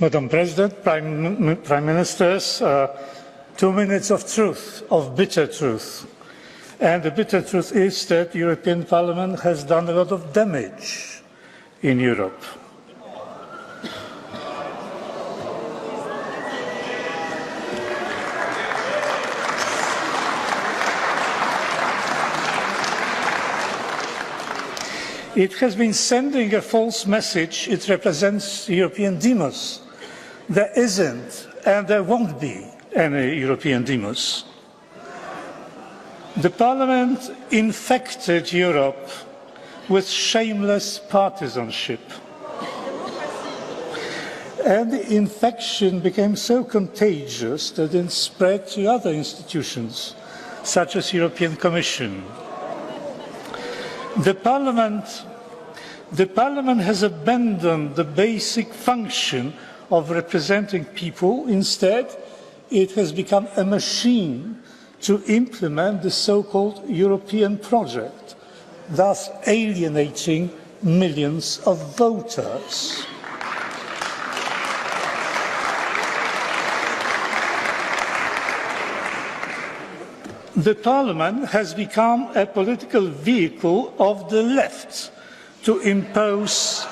Madam President, Prime Ministers, 2 minutes of truth, of bitter truth. And the bitter truth is that the European Parliament has done a lot of damage in Europe. It has been sending a false message. It represents European demos. There isn't, and there won't be, any European demos. The Parliament infected Europe with shameless partisanship. And the infection became so contagious that it spread to other institutions, such as the European Commission. The Parliament has abandoned the basic function of representing people. Instead, it has become a machine to implement the so-called European project, thus alienating millions of voters. The Parliament has become a political vehicle of the left to impose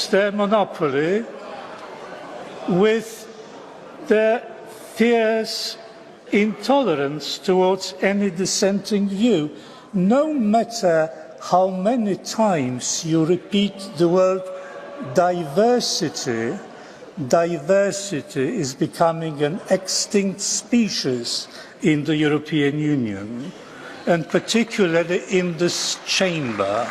their monopoly with their fierce intolerance towards any dissenting view. No matter how many times you repeat the word diversity, diversity is becoming an extinct species in the European Union, and particularly in this chamber.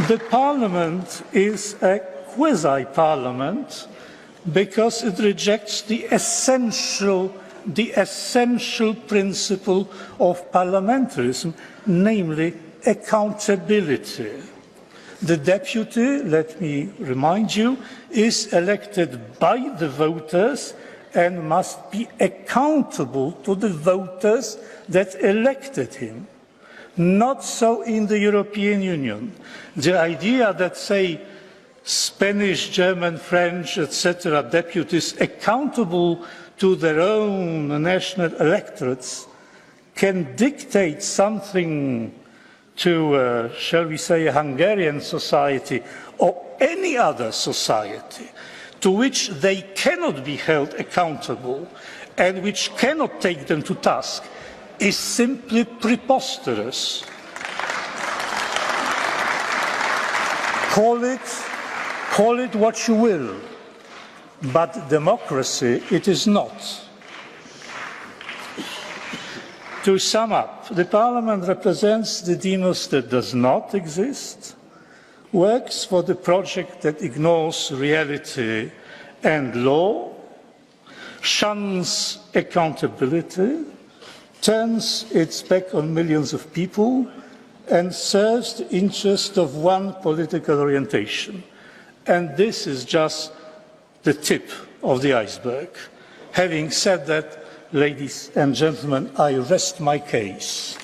The Parliament is a quasi-parliament because it rejects the essential principle of parliamentarism, namely accountability. The deputy, let me remind you, is elected by the voters and must be accountable to the voters that elected him. Not so in the European Union. The idea that, say, Spanish, German, French, etc., deputies accountable to their own national electorates can dictate something to, shall we say, a Hungarian society or any other society to which they cannot be held accountable and which cannot take them to task is simply preposterous. Call it what you will, but democracy it is not. To sum up, the Parliament represents the demos that does not exist, works for the project that ignores reality and law, shuns accountability, turns its back on millions of people, and serves the interest of one political orientation. And this is just the tip of the iceberg. Having said that, ladies and gentlemen, I rest my case.